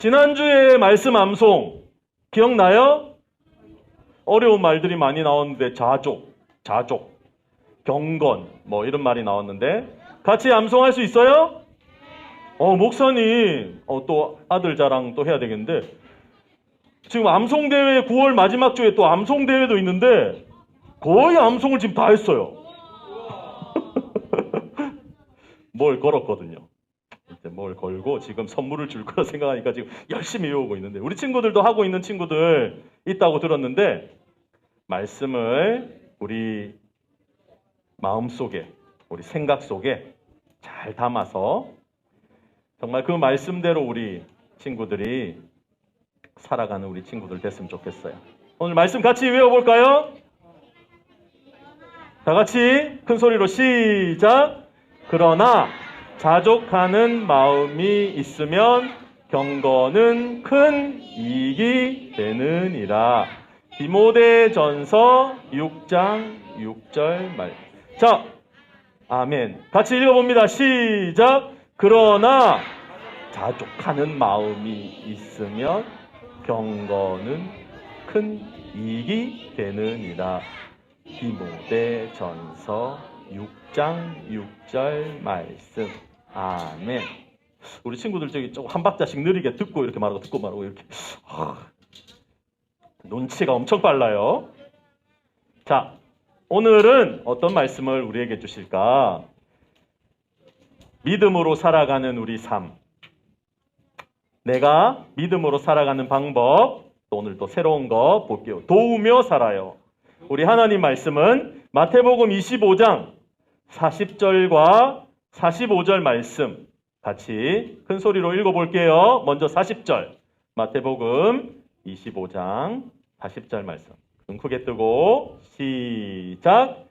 지난주에 말씀 암송 기억나요? 어려운 말들이 많이 나왔는데 자족, 경건 뭐 이런 말이 나왔는데 같이 암송할 수 있어요? 목사님 또 아들 자랑 또 해야 되겠는데 지금 암송대회 9월 마지막 주에 또 암송대회도 있는데 거의 암송을 지금 다 했어요. 뭘 걸었거든요. 이제 뭘 걸고 지금 선물을 줄 거라 생각하니까 지금 열심히 외우고 있는데 우리 친구들도 하고 있는 친구들 있다고 들었는데 말씀을 우리 마음속에 우리 생각 속에 잘 담아서 정말 그 말씀대로 우리 친구들이 살아가는 우리 친구들 됐으면 좋겠어요. 오늘 말씀 같이 외워볼까요? 다 같이 큰 소리로 시작! 그러나 자족하는 마음이 있으면 경건은 큰 이익이 되느니라. 디모데전서 6장 6절 말. 자, 아멘. 같이 읽어봅니다. 시작! 그러나 자족하는 마음이 있으면 경건은 큰 이익이 되느니라. 디모데전서 6장 6절 말씀. 아멘. 우리 친구들 저기 조금 한 박자씩 느리게 듣고 이렇게 말하고 듣고 말하고 이렇게 눈치가 엄청 빨라요. 자, 오늘은 어떤 말씀을 우리에게 주실까? 믿음으로 살아가는 우리 삶. 내가 믿음으로 살아가는 방법. 또 오늘 또 새로운 거 볼게요. 도우며 살아요. 우리 하나님 말씀은 마태복음 25장 40절과 45절 말씀 같이 큰 소리로 읽어볼게요. 먼저 40절 마태복음 25장 40절 말씀 크게 뜨고 시작.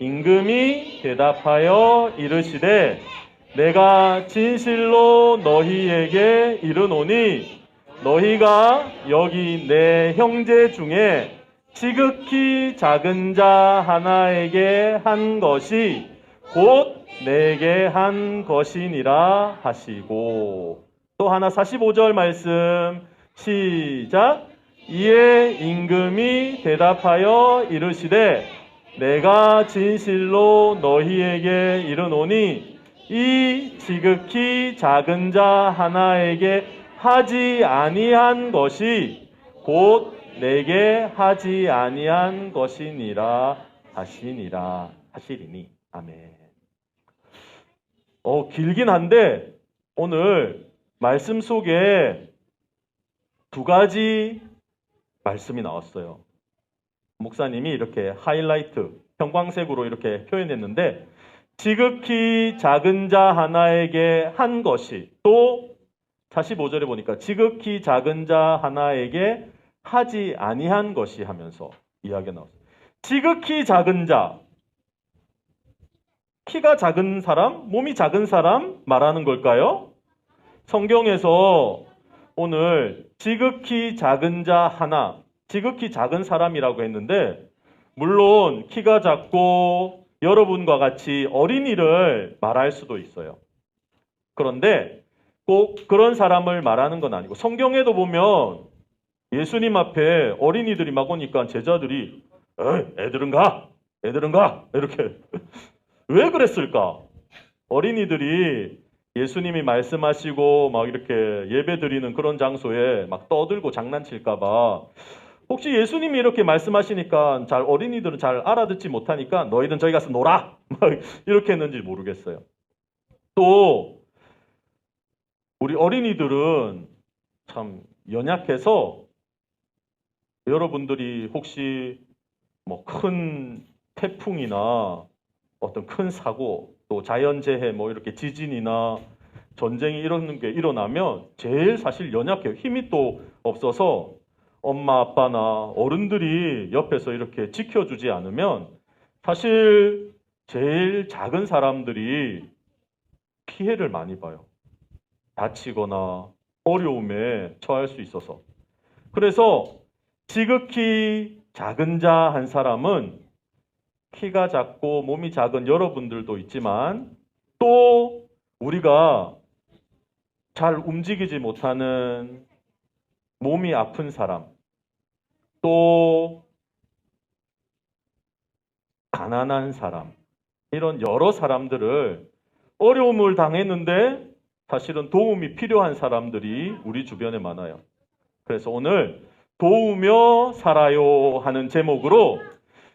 임금이 대답하여 이르시되 내가 진실로 너희에게 이르노니 너희가 여기 내 형제 중에 지극히 작은 자 하나에게 한 것이 곧 내게 한 것이니라 하시고 또 하나 45절 말씀 시작. 이에 임금이 대답하여 이르시되 내가 진실로 너희에게 이르노니 이 지극히 작은 자 하나에게 하지 아니한 것이 곧 내게 하지 아니한 것이니라 하시리니. 아멘. 길긴 한데 오늘 말씀 속에 두 가지 말씀이 나왔어요. 목사님이 이렇게 하이라이트 형광색으로 이렇게 표현했는데 지극히 작은 자 하나에게 한 것이 또 45절에 보니까 지극히 작은 자 하나에게 하지 아니한 것이 하면서 이야기가 나왔어요. 지극히 작은 자, 키가 작은 사람, 몸이 작은 사람 말하는 걸까요? 성경에서 오늘 지극히 작은 자 하나, 지극히 작은 사람이라고 했는데 물론 키가 작고 여러분과 같이 어린이를 말할 수도 있어요. 그런데 꼭 그런 사람을 말하는 건 아니고 성경에도 보면 예수님 앞에 어린이들이 막 오니까 제자들이 애들은 가 이렇게 왜 그랬을까? 어린이들이 예수님이 말씀하시고 막 이렇게 예배 드리는 그런 장소에 막 떠들고 장난칠까 봐 혹시 예수님이 이렇게 말씀하시니까 어린이들은 잘 알아듣지 못하니까 너희는 저기 가서 놀아 막 이렇게 했는지 모르겠어요. 또 우리 어린이들은 참 연약해서 여러분들이 혹시 뭐 큰 태풍이나 어떤 큰 사고 또 자연재해 뭐 이렇게 지진이나 전쟁이 이런 게 일어나면 제일 사실 연약해요. 힘이 또 없어서 엄마 아빠나 어른들이 옆에서 이렇게 지켜주지 않으면 사실 제일 작은 사람들이 피해를 많이 봐요. 다치거나 어려움에 처할 수 있어서. 그래서 지극히 작은 자 한 사람은 키가 작고 몸이 작은 여러분들도 있지만 또 우리가 잘 움직이지 못하는 몸이 아픈 사람, 또 가난한 사람, 이런 여러 사람들을 어려움을 당했는데 사실은 도움이 필요한 사람들이 우리 주변에 많아요. 그래서 오늘 도우며 살아요 하는 제목으로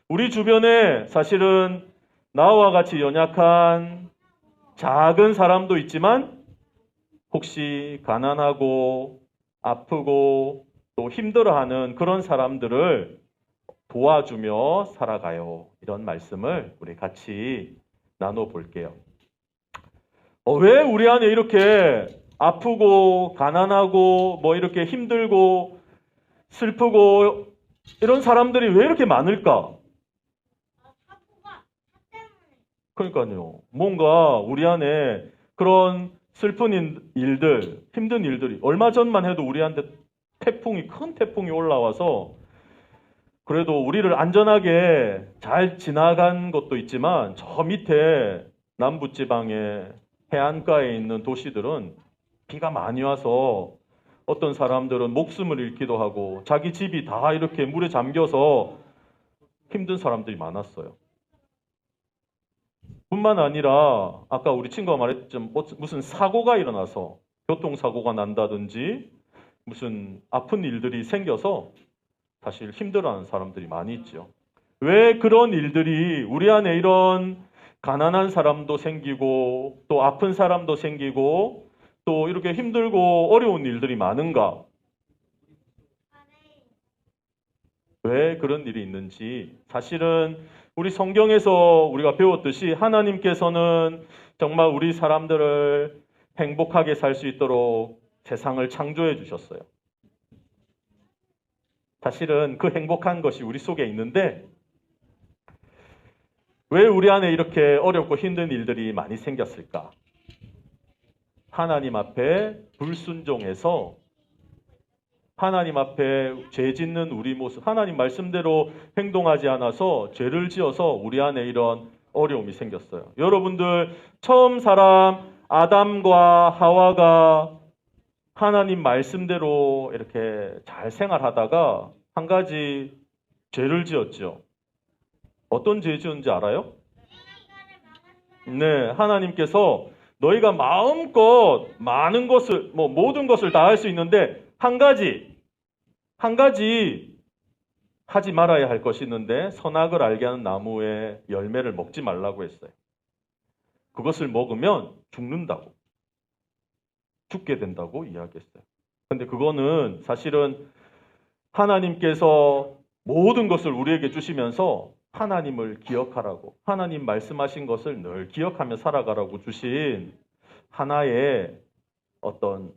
우리 주변에 사실은 나와 같이 연약한 작은 사람도 있지만 혹시 가난하고 아프고 또 힘들어하는 그런 사람들을 도와주며 살아가요. 이런 말씀을 우리 같이 나눠볼게요. 왜 우리 안에 이렇게 아프고 가난하고 뭐 이렇게 힘들고 슬프고 이런 사람들이 왜 이렇게 많을까? 그러니까요. 뭔가 우리 안에 그런 슬픈 일들, 힘든 일들이 얼마 전만 해도 우리한테 큰 태풍이 올라와서 그래도 우리를 안전하게 잘 지나간 것도 있지만 저 밑에 남부지방에 해안가에 있는 도시들은 비가 많이 와서 어떤 사람들은 목숨을 잃기도 하고 자기 집이 다 이렇게 물에 잠겨서 힘든 사람들이 많았어요. 뿐만 아니라 아까 우리 친구가 말했지만 무슨 사고가 일어나서 교통사고가 난다든지 무슨 아픈 일들이 생겨서 사실 힘들어하는 사람들이 많이 있죠. 왜 그런 일들이 우리 안에 이런 가난한 사람도 생기고 또 아픈 사람도 생기고 또 이렇게 힘들고 어려운 일들이 많은가? 왜 그런 일이 있는지 사실은 우리 성경에서 우리가 배웠듯이 하나님께서는 정말 우리 사람들을 행복하게 살 수 있도록 세상을 창조해 주셨어요. 사실은 그 행복한 것이 우리 속에 있는데 왜 우리 안에 이렇게 어렵고 힘든 일들이 많이 생겼을까? 하나님 앞에 불순종해서 하나님 앞에 죄 짓는 우리 모습, 하나님 말씀대로 행동하지 않아서 죄를 지어서 우리 안에 이런 어려움이 생겼어요. 여러분들 처음 사람 아담과 하와가 하나님 말씀대로 이렇게 잘 생활하다가 한 가지 죄를 지었죠. 어떤 죄 지었는지 알아요? 네, 하나님께서 너희가 마음껏 많은 것을, 모든 것을 다 할 수 있는데 한 가지 하지 말아야 할 것이 있는데 선악을 알게 하는 나무의 열매를 먹지 말라고 했어요. 그것을 먹으면 죽게 된다고 이야기했어요. 근데 그거는 사실은 하나님께서 모든 것을 우리에게 주시면서 하나님을 기억하라고, 하나님 말씀하신 것을 늘 기억하며 살아가라고 주신 하나의 어떤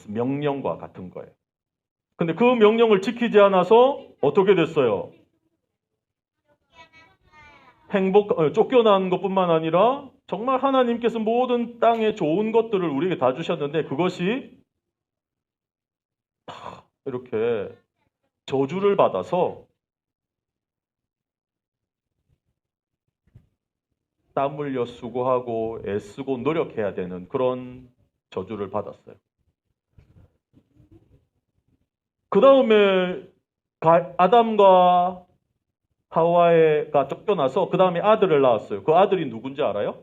명령과 같은 거예요. 근데 그 명령을 지키지 않아서 어떻게 됐어요? 쫓겨난 것뿐만 아니라 정말 하나님께서 모든 땅의 좋은 것들을 우리에게 다 주셨는데 그것이 다 이렇게 저주를 받아서 땀 흘려 수고하고 애쓰고 노력해야 되는 그런 저주를 받았어요. 그 다음에 아담과 하와가 쫓겨나서 그 다음에 아들을 낳았어요. 그 아들이 누군지 알아요?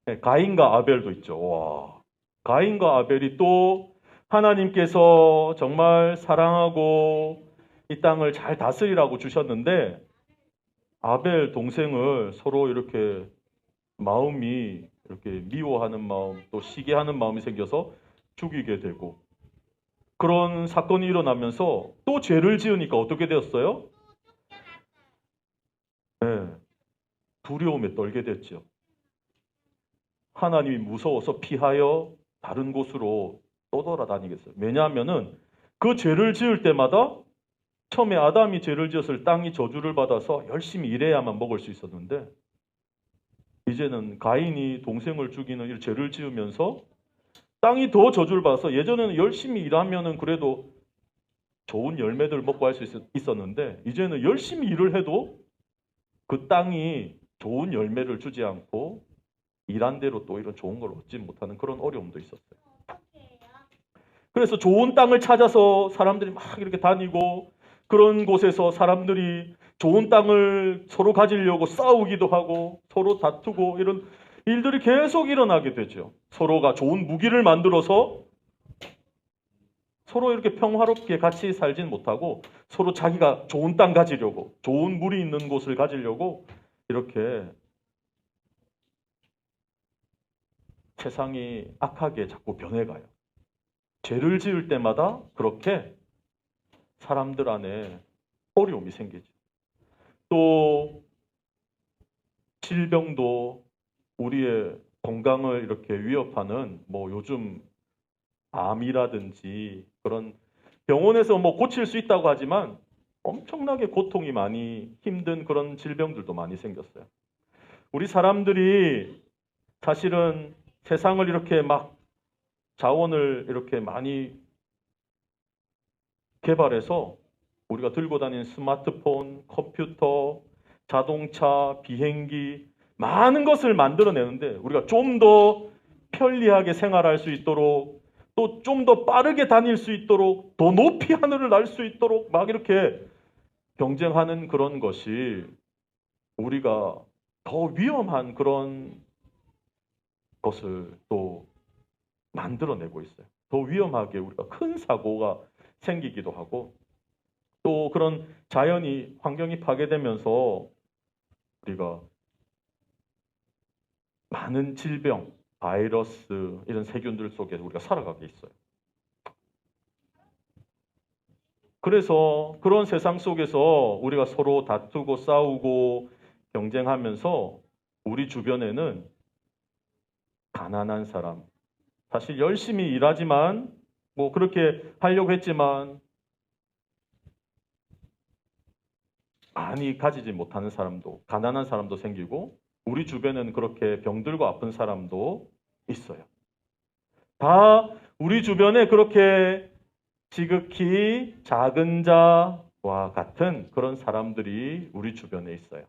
네, 가인과 아벨도 있죠. 와, 가인과 아벨이 또 하나님께서 정말 사랑하고 이 땅을 잘 다스리라고 주셨는데 아벨 동생을 서로 이렇게 마음이 이렇게 미워하는 마음 또 시기하는 마음이 생겨서 죽이게 되고 그런 사건이 일어나면서 또 죄를 지으니까 어떻게 되었어요? 네, 두려움에 떨게 됐죠. 하나님이 무서워서 피하여 다른 곳으로 떠돌아다니겠어요. 왜냐하면은 그 죄를 지을 때마다 처음에 아담이 죄를 지었을 땅이 저주를 받아서 열심히 일해야만 먹을 수 있었는데 이제는 가인이 동생을 죽이는 일 죄를 지으면서 땅이 더 저주를 받아서 예전에는 열심히 일하면은 그래도 좋은 열매들을 먹고 할 수 있었는데 이제는 열심히 일을 해도 그 땅이 좋은 열매를 주지 않고 일한 대로 또 이런 좋은 걸 얻지 못하는 그런 어려움도 있었어요. 그래서 좋은 땅을 찾아서 사람들이 막 이렇게 다니고 그런 곳에서 사람들이 좋은 땅을 서로 가지려고 싸우기도 하고 서로 다투고 이런 일들이 계속 일어나게 되죠. 서로가 좋은 무기를 만들어서 서로 이렇게 평화롭게 같이 살진 못하고 서로 자기가 좋은 땅 가지려고 좋은 물이 있는 곳을 가지려고 이렇게 세상이 악하게 자꾸 변해가요. 죄를 지을 때마다 그렇게 사람들 안에 어려움이 생기죠. 또 질병도 우리의 건강을 이렇게 위협하는 뭐 요즘 암이라든지 그런 병원에서 뭐 고칠 수 있다고 하지만 엄청나게 고통이 많이 힘든 그런 질병들도 많이 생겼어요. 우리 사람들이 사실은 세상을 이렇게 막 자원을 이렇게 많이 개발해서 우리가 들고 다니는 스마트폰, 컴퓨터, 자동차, 비행기 많은 것을 만들어내는데 우리가 좀 더 편리하게 생활할 수 있도록 또 좀 더 빠르게 다닐 수 있도록 더 높이 하늘을 날 수 있도록 막 이렇게 경쟁하는 그런 것이 우리가 더 위험한 그런 것을 또 만들어내고 있어요. 더 위험하게 우리가 큰 사고가 생기기도 하고 또 그런 자연이 환경이 파괴되면서 우리가 많은 질병, 바이러스 이런 세균들 속에 우리가 살아가게 있어요. 그래서 그런 세상 속에서 우리가 서로 다투고 싸우고 경쟁하면서 우리 주변에는 가난한 사람, 사실 열심히 일하지만 뭐 그렇게 하려고 했지만 많이 가지지 못하는 사람도, 가난한 사람도 생기고 우리 주변에는 그렇게 병들고 아픈 사람도 있어요. 다 우리 주변에 그렇게 지극히 작은 자와 같은 그런 사람들이 우리 주변에 있어요.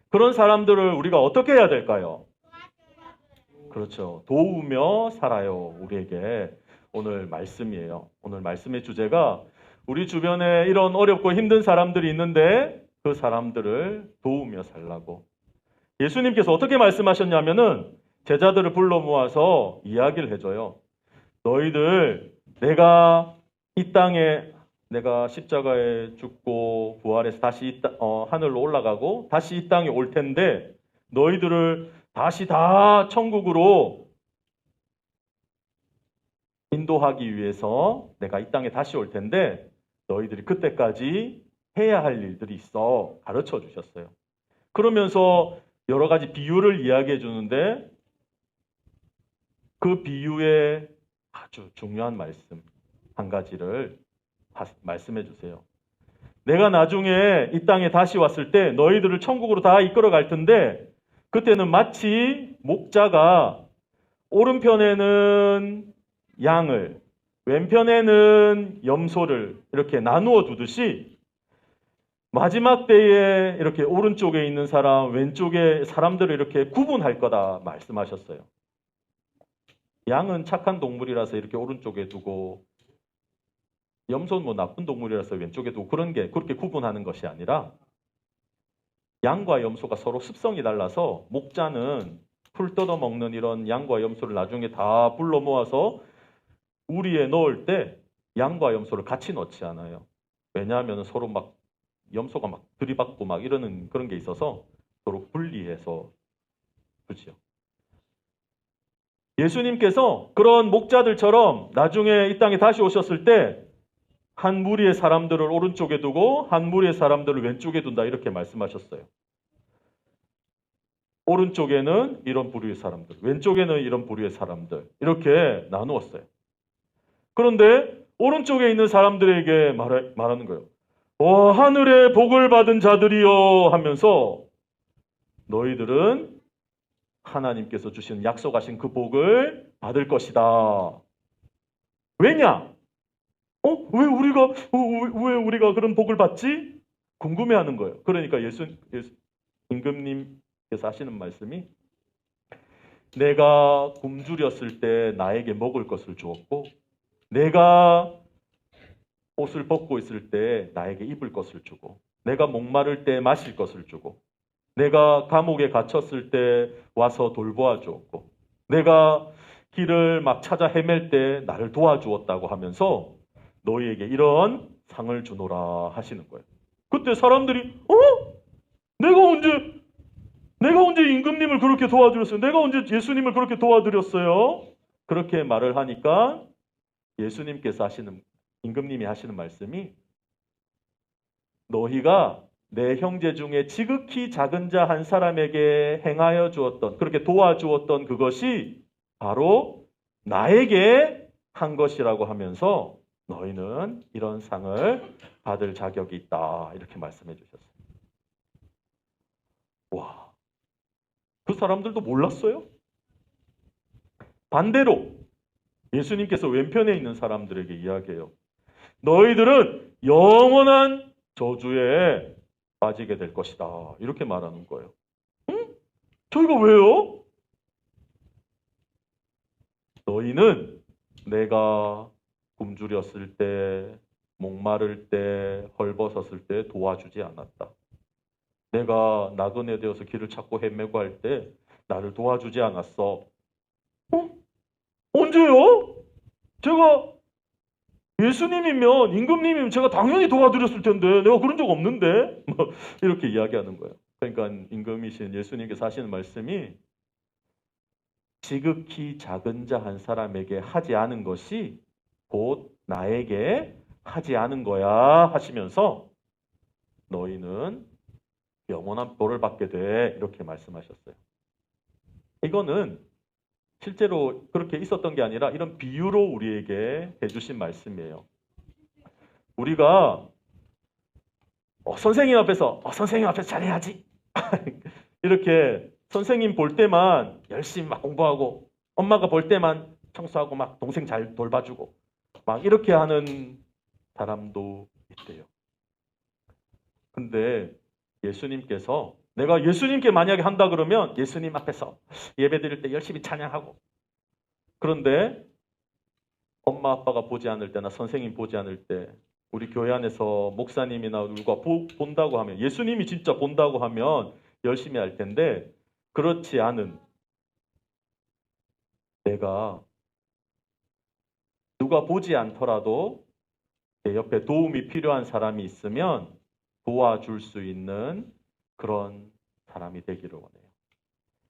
그런 사람들을 우리가 어떻게 해야 될까요? 그렇죠. 도우며 살아요. 우리에게 오늘 말씀이에요. 오늘 말씀의 주제가 우리 주변에 이런 어렵고 힘든 사람들이 있는데 그 사람들을 도우며 살라고. 예수님께서 어떻게 말씀하셨냐면은 제자들을 불러 모아서 이야기를 해줘요. 너희들 내가 이 땅에 내가 십자가에 죽고 부활해서 다시 하늘로 올라가고 다시 이 땅에 올 텐데 너희들을 다시 다 천국으로 인도하기 위해서 내가 이 땅에 다시 올 텐데 너희들이 그때까지 해야 할 일들이 있어 가르쳐 주셨어요. 그러면서 여러 가지 비유를 이야기해 주는데 그 비유의 아주 중요한 말씀 한 가지를 말씀해 주세요. 내가 나중에 이 땅에 다시 왔을 때 너희들을 천국으로 다 이끌어 갈 텐데 그때는 마치 목자가 오른편에는 양을 왼편에는 염소를 이렇게 나누어 두듯이 마지막 때에 이렇게 오른쪽에 있는 사람 왼쪽에 사람들을 이렇게 구분할 거다 말씀하셨어요. 양은 착한 동물이라서 이렇게 오른쪽에 두고 염소는 뭐 나쁜 동물이라서 왼쪽에 두고 그런 게 그렇게 구분하는 것이 아니라 양과 염소가 서로 습성이 달라서 목자는 풀 뜯어 먹는 이런 양과 염소를 나중에 다 불러 모아서 우리에 넣을 때 양과 염소를 같이 넣지 않아요. 왜냐하면 서로 막 염소가 막 들이받고 막 이러는 그런 게 있어서 서로 분리해서 그렇죠. 예수님께서 그런 목자들처럼 나중에 이 땅에 다시 오셨을 때 한 무리의 사람들을 오른쪽에 두고 한 무리의 사람들을 왼쪽에 둔다 이렇게 말씀하셨어요. 오른쪽에는 이런 부류의 사람들, 왼쪽에는 이런 부류의 사람들 이렇게 나누었어요. 그런데 오른쪽에 있는 사람들에게 말하는 거예요. 하늘의 복을 받은 자들이여 하면서 너희들은 하나님께서 주신 약속하신 그 복을 받을 것이다. 왜냐? 왜 우리가 그런 복을 받지? 궁금해하는 거예요. 그러니까 임금님께서 하시는 말씀이 내가 굶주렸을 때 나에게 먹을 것을 주었고 내가 옷을 벗고 있을 때 나에게 입을 것을 주고, 내가 목마를 때 마실 것을 주고, 내가 감옥에 갇혔을 때 와서 돌보아 주었고, 내가 길을 막 찾아 헤맬 때 나를 도와주었다고 하면서 너희에게 이런 상을 주노라 하시는 거예요. 그때 사람들이 내가 언제 임금님을 그렇게 도와드렸어요? 내가 언제 예수님을 그렇게 도와드렸어요? 그렇게 말을 하니까 임금님이 하시는 말씀이, 너희가 내 형제 중에 지극히 작은 자 한 사람에게 행하여 주었던, 그렇게 도와주었던 그것이 바로 나에게 한 것이라고 하면서 너희는 이런 상을 받을 자격이 있다. 이렇게 말씀해 주셨어요. 와, 그 사람들도 몰랐어요? 반대로 예수님께서 왼편에 있는 사람들에게 이야기해요. 너희들은 영원한 저주에 빠지게 될 것이다. 이렇게 말하는 거예요. 응? 저희가 왜요? 너희는 내가 굶주렸을 때, 목마를 때, 헐벗었을 때 도와주지 않았다. 내가 나그네 되어서 길을 찾고 헤매고 할 때 나를 도와주지 않았어. 언제요? 제가 예수님이면, 임금님이면 제가 당연히 도와드렸을 텐데 내가 그런 적 없는데 이렇게 이야기하는 거예요. 그러니까 임금이신 예수님께서 하시는 말씀이, 지극히 작은 자 한 사람에게 하지 않은 것이 곧 나에게 하지 않은 거야 하시면서 너희는 영원한 벌을 받게 돼, 이렇게 말씀하셨어요. 이거는 실제로 그렇게 있었던 게 아니라 이런 비유로 우리에게 해주신 말씀이에요. 우리가 선생님 앞에서 잘해야지 이렇게 선생님 볼 때만 열심히 막 공부하고, 엄마가 볼 때만 청소하고 막 동생 잘 돌봐주고 막 이렇게 하는 사람도 있대요. 근데 예수님께서, 내가 예수님께 만약에 한다 그러면 예수님 앞에서 예배 드릴 때 열심히 찬양하고, 그런데 엄마 아빠가 보지 않을 때나 선생님 보지 않을 때, 우리 교회 안에서 목사님이나 누가 본다고 하면, 예수님이 진짜 본다고 하면 열심히 할 텐데, 그렇지 않은 내가 누가 보지 않더라도 내 옆에 도움이 필요한 사람이 있으면 도와줄 수 있는 그런 사람이 되기를 원해요.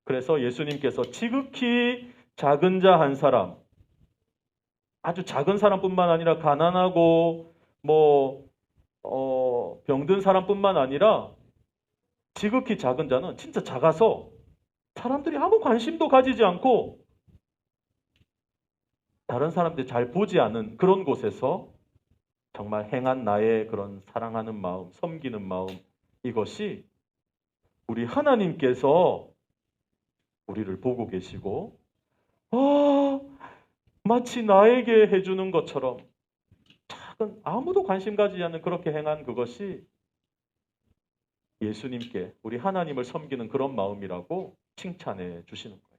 그래서 예수님께서 지극히 작은 자 한 사람, 아주 작은 사람뿐만 아니라 가난하고 병든 사람뿐만 아니라 지극히 작은 자는 진짜 작아서 사람들이 아무 관심도 가지지 않고 다른 사람들이 잘 보지 않은 그런 곳에서 정말 행한 나의 그런 사랑하는 마음, 섬기는 마음, 이것이 우리 하나님께서 우리를 보고 계시고 마치 나에게 해주는 것처럼 작은, 아무도 관심 가지지 않는 그렇게 행한 그것이 예수님께, 우리 하나님을 섬기는 그런 마음이라고 칭찬해 주시는 거예요.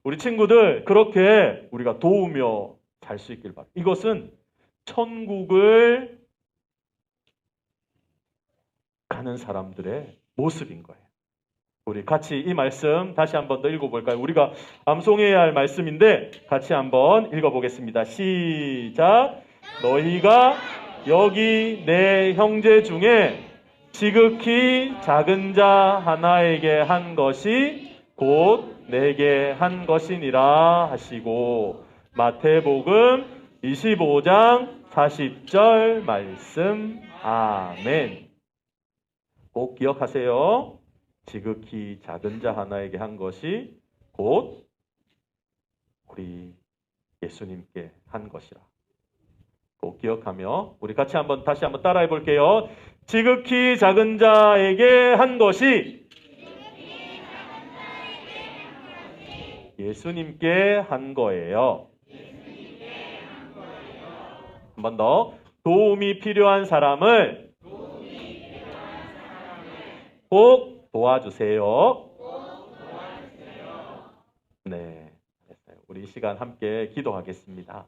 우리 친구들, 그렇게 우리가 도우며 살 수 있길 바랍니다. 이것은 천국을 가는 사람들의 모습인 거예요. 우리 같이 이 말씀 다시 한번 더 읽어볼까요? 우리가 암송해야 할 말씀인데 같이 한번 읽어보겠습니다. 시작. 너희가 여기 내 형제 중에 지극히 작은 자 하나에게 한 것이 곧 내게 한 것이니라 하시고, 마태복음 25장 40절 말씀. 아멘. 꼭 기억하세요. 지극히 작은 자 하나에게 한 것이 곧 우리 예수님께 한 것이라. 꼭 기억하며 우리 같이 다시 한번 따라해 볼게요. 지극히 작은 자에게 한 것이 예수님께 한 거예요. 한 번 더. 도움이 필요한 사람을 꼭 도와주세요. 네, 우리 이 시간 함께 기도하겠습니다.